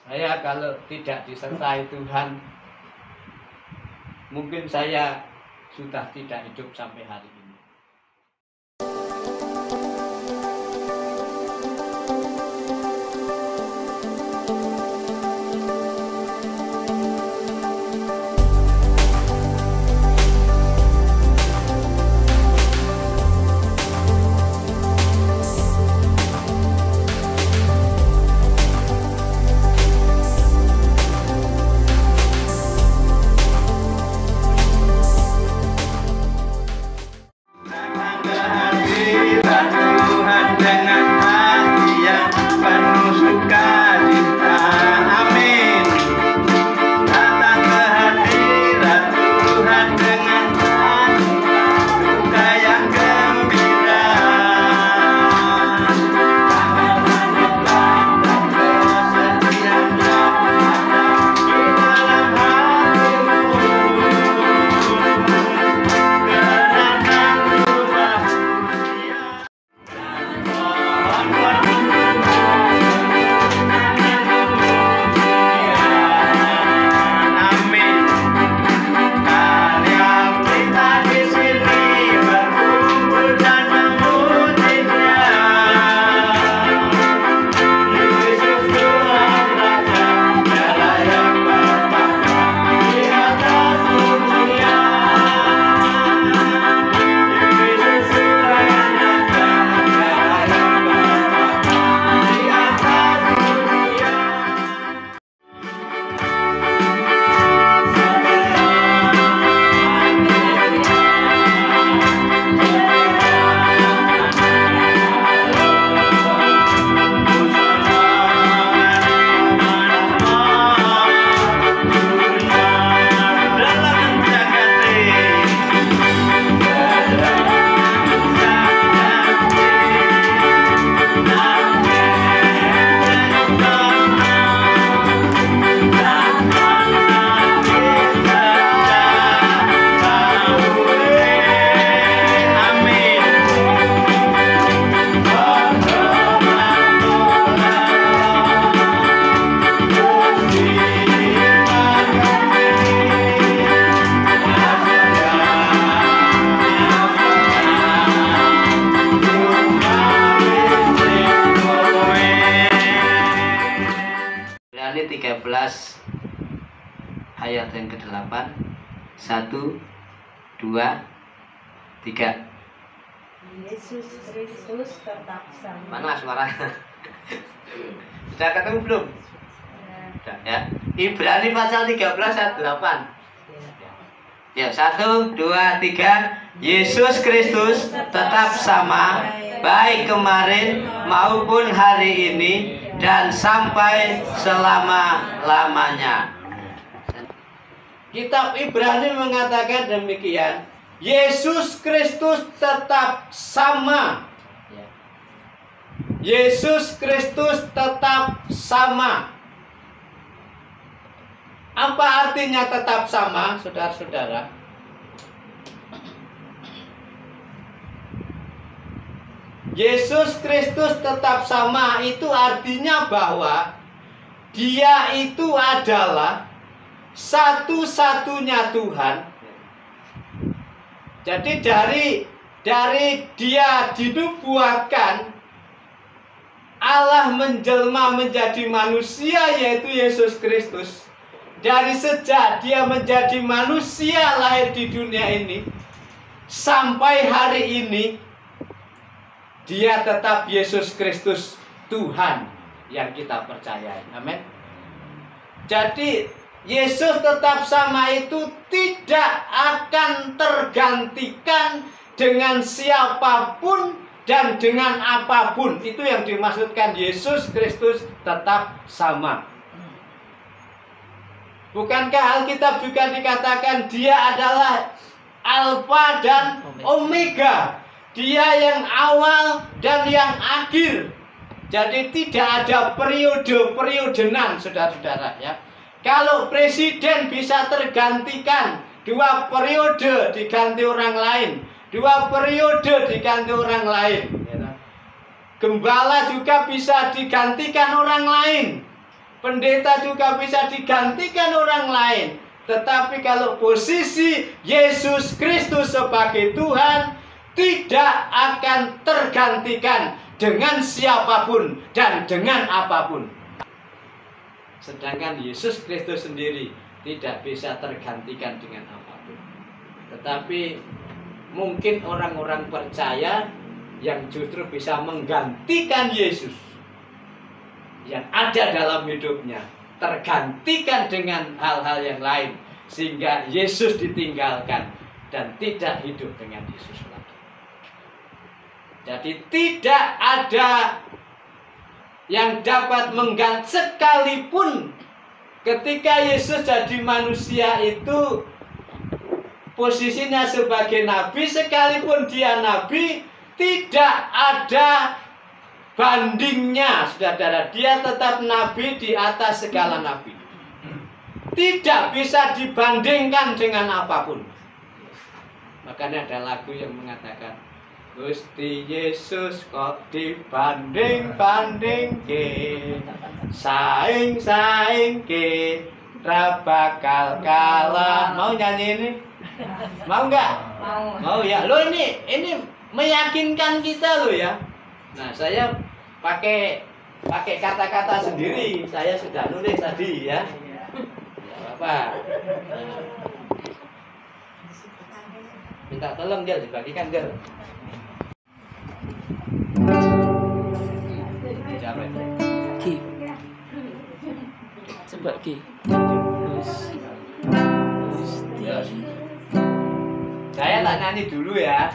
Saya kalau tidak disertai Tuhan, mungkin saya sudah tidak hidup sampai hari ini. Ibrani 13 ayat yang ke-8. 1, 2, 3. Yesus Kristus tetap sama. Mana suaranya? Sudah ketemu belum? Sudah ya. Ibrani pasal 13 ayat 8. Ya, 1, 2, 3. Yesus Kristus tetap sama, baik kemarin maupun hari ini dan sampai selama-lamanya. Kitab Ibrani mengatakan demikian. Yesus Kristus tetap sama. Yesus Kristus tetap sama. Apa artinya tetap sama, saudara-saudara? Yesus Kristus tetap sama itu artinya bahwa Dia itu adalah satu-satunya Tuhan. Jadi dari Dia dinubuatkan, Allah menjelma menjadi manusia, yaitu Yesus Kristus. Dari sejak Dia menjadi manusia lahir di dunia ini sampai hari ini, Dia tetap Yesus Kristus Tuhan yang kita percayai. Amin. Jadi Yesus tetap sama itu tidak akan tergantikan dengan siapapun dan dengan apapun. Itu yang dimaksudkan Yesus Kristus tetap sama. Bukankah Alkitab juga dikatakan Dia adalah Alfa dan Omega, Dia yang awal dan yang akhir. Jadi tidak ada periode-periodenan, saudara-saudara ya. Kalau presiden bisa tergantikan, 2 periode diganti orang lain, 2 periode diganti orang lain. Gembala juga bisa digantikan orang lain. pendeta juga bisa digantikan orang lain. Tetapi kalau posisi Yesus Kristus sebagai Tuhan tidak akan tergantikan dengan siapapun dan dengan apapun. Sedangkan Yesus Kristus sendiri tidak bisa tergantikan dengan apapun. Tetapi mungkin orang-orang percaya yang justru bisa menggantikan Yesus yang ada dalam hidupnya, tergantikan dengan hal-hal yang lain, sehingga Yesus ditinggalkan dan tidak hidup dengan Yesus lagi. Jadi tidak ada yang dapat mengganti, sekalipun ketika Yesus jadi manusia itu posisinya sebagai nabi, sekalipun dia nabi, tidak ada bandingnya, saudara. Dia tetap nabi di atas segala nabi. Tidak bisa dibandingkan dengan apapun. Makanya ada lagu yang mengatakan, Gusti Yesus kok dibanding-banding ke, saing-saing ke, ra bakal kalah. Mau nyanyi ini? Mau nggak? Mau ya. Lo ini meyakinkan kita lo ya. Nah, saya pakai kata-kata sendiri. Saya sudah nulis tadi ya. Apa? Minta tolong dia dibagikan dia. Ki. Coba Ki. Saya tak nyanyi dulu ya.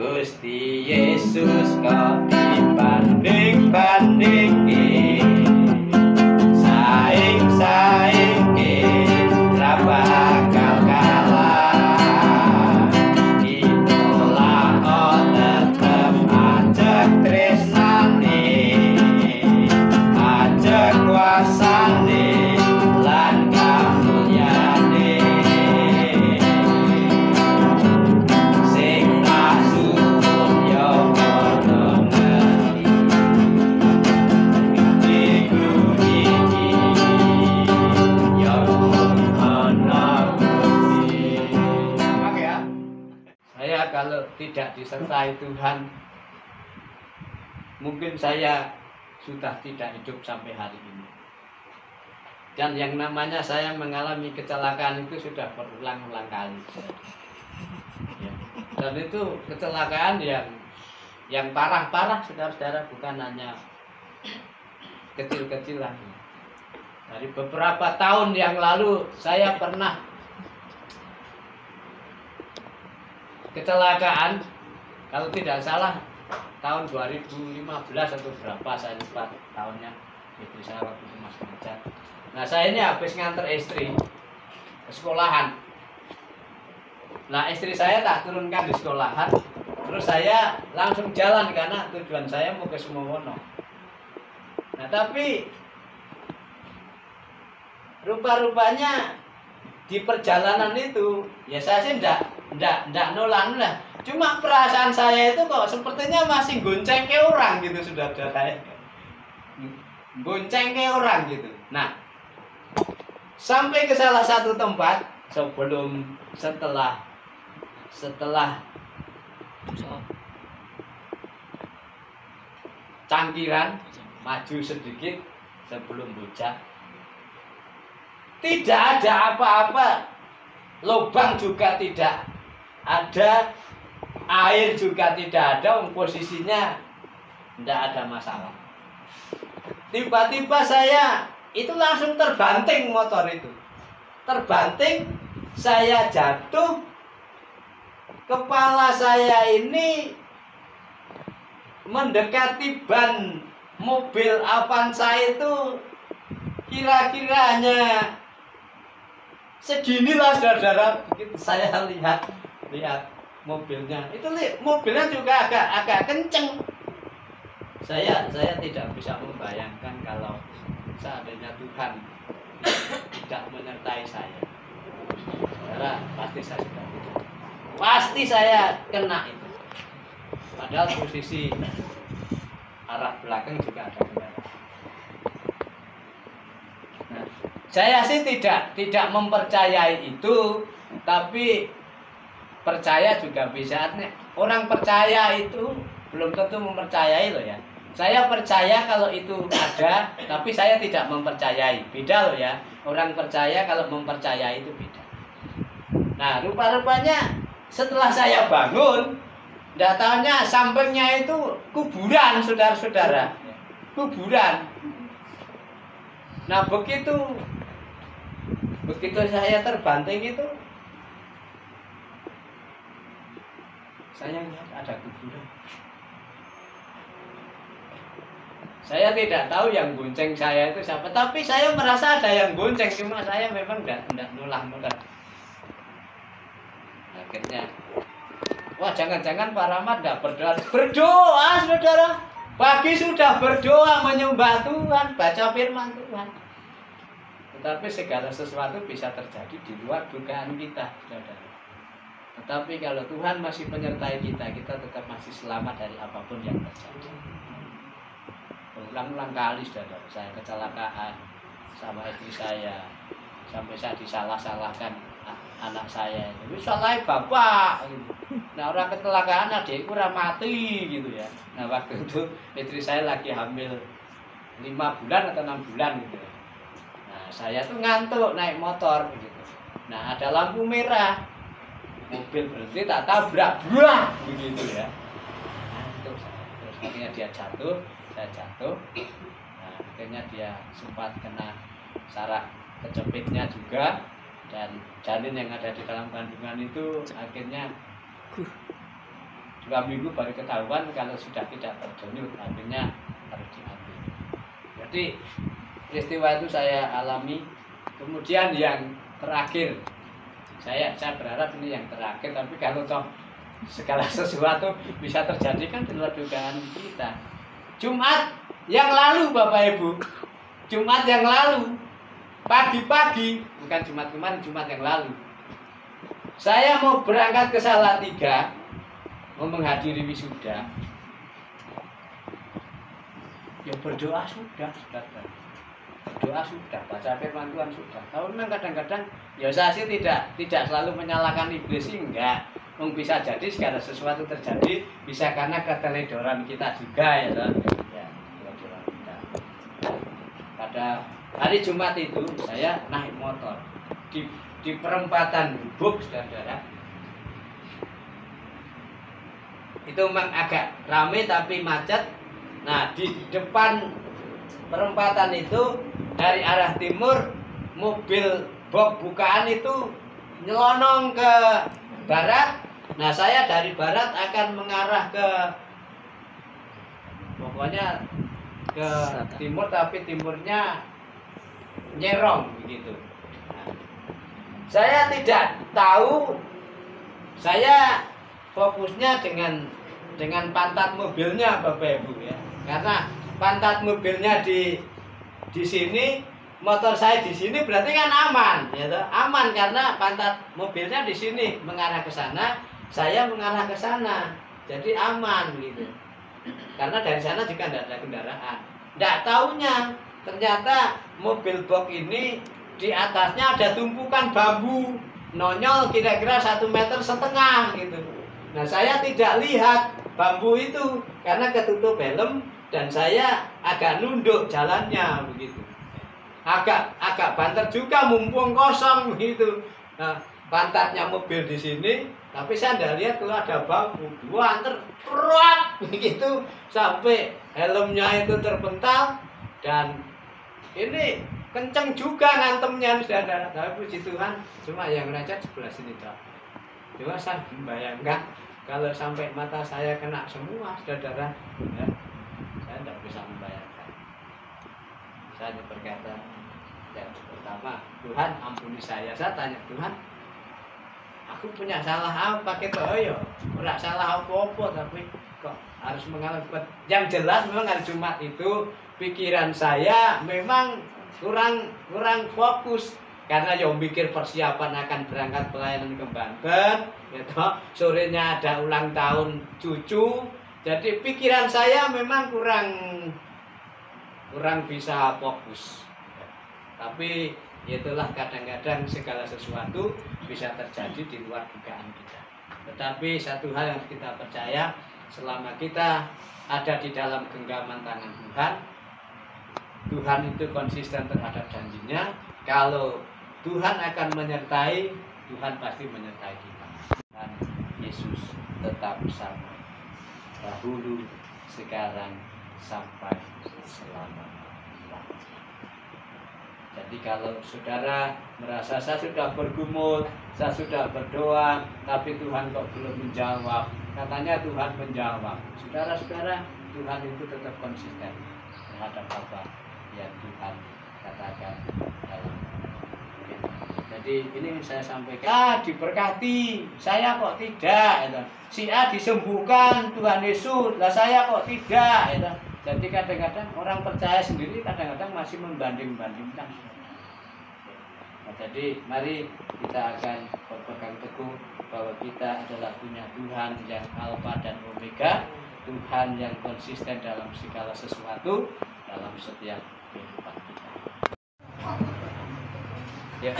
Gusti Yesus kok dibanding-bandingin, saing-saing ra bakal kalah. Itulah tetep ajak tresnane, ajak kuasane lan kamulyane. Sing masuk yo ono ngerti, iku iki yo ono Gusti. Gampang ya. Saya kalau tidak disertai Tuhan, mungkin saya sudah tidak hidup sampai hari ini. Dan yang namanya saya mengalami kecelakaan itu sudah berulang-ulang kali. Ya. Dan itu kecelakaan yang parah-parah, saudara-saudara, bukan hanya kecil-kecilan. Dari beberapa tahun yang lalu saya pernah kecelakaan, kalau tidak salah tahun 2015 atau berapa, saya lupa tahunnya. Istri saya waktu itu masih ngajar. Nah, saya ini habis nganter istri ke sekolahan. Nah, istri saya tak turunkan di sekolahan, terus saya langsung jalan karena tujuan saya mau ke Sumowono. Nah, tapi rupa-rupanya di perjalanan itu, ya saya sih ndak nolan lah. Cuma perasaan saya itu kok sepertinya masih gonceng ke orang gitu, saudara. Gonceng ke orang gitu. Nah, sampai ke salah satu tempat setelah Cangkiran, maju sedikit sebelum Bojak. Tidak ada apa-apa, lubang juga tidak ada, air juga tidak ada, posisinya tidak ada masalah. Tiba-tiba saya itu langsung terbanting, motor itu terbanting, saya jatuh, kepala saya ini mendekati ban mobil Avanza itu kira-kira hanya seginilah, saudara. Begitu saya lihat mobilnya, itu mobilnya juga agak kenceng. Saya tidak bisa membayangkan kalau seandainya Tuhan tidak menyertai saya, saudara, pasti saya kena itu. Padahal posisi arah belakang juga ada kendaraan. Saya sih tidak mempercayai itu, tapi percaya juga bisa. Orang percaya itu belum tentu mempercayai loh ya. Saya percaya kalau itu ada, tapi saya tidak mempercayai. Beda loh ya. Orang percaya kalau mempercayai itu beda. Nah, rupa-rupanya setelah saya bangun, nggak tahunya sampingnya itu kuburan, saudara-saudara. Kuburan. Nah, begitu saya terbanting itu, saya lihat ada kuburan. Saya tidak tahu yang bonceng saya itu siapa, tapi saya merasa ada yang bonceng, cuma saya memang tidak nulah. Akhirnya, wah jangan-jangan Pak Rahmat tidak berdoa. Berdoa, saudara. Pagi sudah berdoa menyembah Tuhan, baca firman Tuhan. Tetapi segala sesuatu bisa terjadi di luar dugaan kita, saudara. Tetapi kalau Tuhan masih menyertai kita, kita tetap masih selamat dari apapun yang terjadi. Berulang-ulang kali, saudara, saya kecelakaan sama istri saya, sampai saya disalah-salahkan anak saya itu, salahnya bapak. Nah, orang kecelakaan adikku kurang mati gitu ya. Nah, waktu itu istri saya lagi hamil 5 bulan atau 6 bulan gitu ya. Nah, saya tuh ngantuk naik motor gitu. Nah, ada lampu merah, mobil berhenti, tak tabrak, buah begitu ya. Ngantuk saya. Terus akhirnya dia jatuh, saya jatuh. Nah, akhirnya dia sempat kena saraf kejepitnya juga, dan janin yang ada di dalam kandungan itu akhirnya 2 minggu baru ketahuan kalau sudah tidak terdenyut, akhirnya harus diambil. Jadi peristiwa itu saya alami. Kemudian yang terakhir, saya berharap ini yang terakhir, tapi kalau toh segala sesuatu bisa terjadi kan di luar dugaan kita. Jumat yang lalu Bapak Ibu, Jumat yang lalu pagi-pagi, bukan Jumat kemarin, Jumat yang lalu, saya mau berangkat ke Salatiga, mau menghadiri wisuda. Ya berdoa sudah, berdoa sudah, baca firman Tuhan sudah. Tapi memang kadang-kadang, ya saya sih tidak selalu menyalahkan iblis sih, enggak. Bisa jadi segala sesuatu terjadi bisa karena keteledoran kita juga ya, toh. Ya, keteledoran kita. Pada hari Jumat itu saya naik motor di perempatan Gubuk, saudara. Itu memang agak ramai tapi macet. Nah, di depan perempatan itu dari arah timur mobil box bukaan itu nyelonong ke barat. Nah, saya dari barat akan mengarah ke, pokoknya ke timur, tapi timurnya nyerong begitu. Nah, saya tidak tahu, saya fokusnya dengan pantat mobilnya Bapak Ibu ya. Karena pantat mobilnya di sini, motor saya di sini, berarti kan aman ya toh? Aman karena pantat mobilnya di sini mengarah ke sana, saya mengarah ke sana. Jadi aman gitu. Karena dari sana juga tidak ada kendaraan. Tidak taunya ternyata mobil box ini di atasnya ada tumpukan bambu nonyol kira-kira 1,5 meter gitu. Nah, saya tidak lihat bambu itu karena ketutup helm dan saya agak nunduk jalannya begitu. Agak banter juga mumpung kosong begitu. Nah, pantatnya mobil di sini, tapi saya tidak lihat kalau ada bambu. Banter begitu sampai helmnya itu terpental, dan ini kenceng juga ngantemnya, saudara. Tapi puji Tuhan, cuma yang lecet sebelah sini toh. Cuma saya membayangkan kalau sampai mata saya kena semua, saudara, ya, saya tidak bisa membayangkan. Saya berkata, yang pertama, Tuhan ampuni saya. Saya tanya Tuhan, aku punya salah apa gitu? Oh yo, ora salah apa-apa, tapi kok harus mengalami. Yang jelas memang hari Jumat itu pikiran saya memang kurang fokus, karena yang mikir persiapan akan berangkat pelayanan ke Banten, gitu. Sorenya ada ulang tahun cucu, jadi pikiran saya memang kurang bisa fokus. Tapi Itulah kadang-kadang segala sesuatu bisa terjadi di luar dugaan kita. Tetapi satu hal yang kita percaya, selama kita ada di dalam genggaman tangan Tuhan, Tuhan itu konsisten terhadap janjinya. Kalau Tuhan akan menyertai, Tuhan pasti menyertai kita. Dan Yesus tetap sama, dahulu, sekarang, sampai selama-lamanya. Jadi kalau saudara merasa saya sudah bergumul, saya sudah berdoa, tapi Tuhan kok belum menjawab, katanya Tuhan menjawab. Saudara-saudara, Tuhan itu tetap konsisten terhadap apa yang Tuhan katakan dalam firman. Jadi ini saya sampaikan, diberkati, saya kok tidak. Si A disembuhkan Tuhan Yesus, lah saya kok tidak. Jadi kadang-kadang orang percaya sendiri kadang-kadang masih membanding-bandingkan. Nah, jadi mari kita akan berpegang teguh bahwa kita adalah punya Tuhan yang Alfa dan Omega, Tuhan yang konsisten dalam segala sesuatu, dalam setiap kehidupan kita. Ya.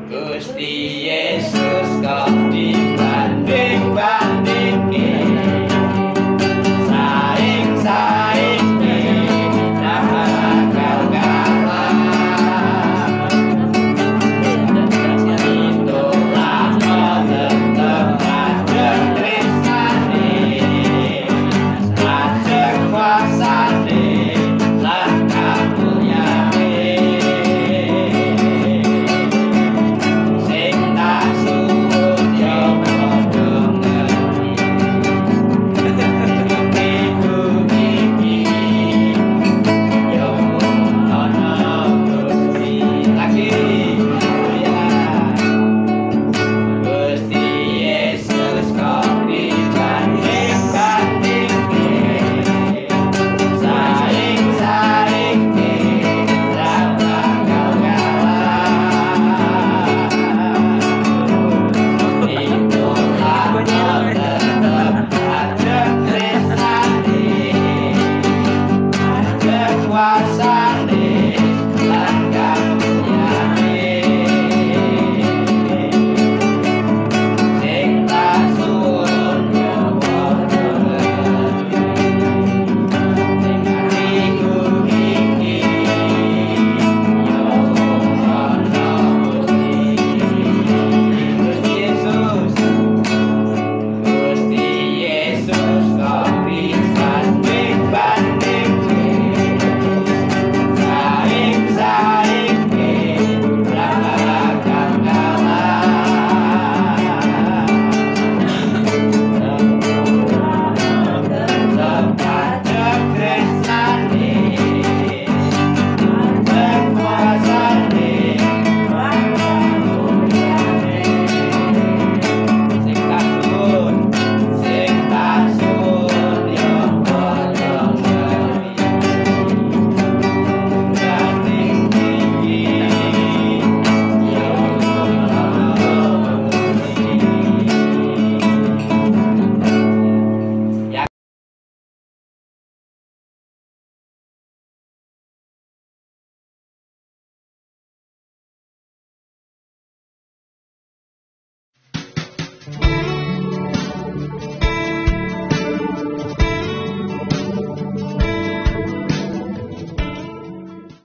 Gusti Yesus kau dibanding-bandingin, kuasa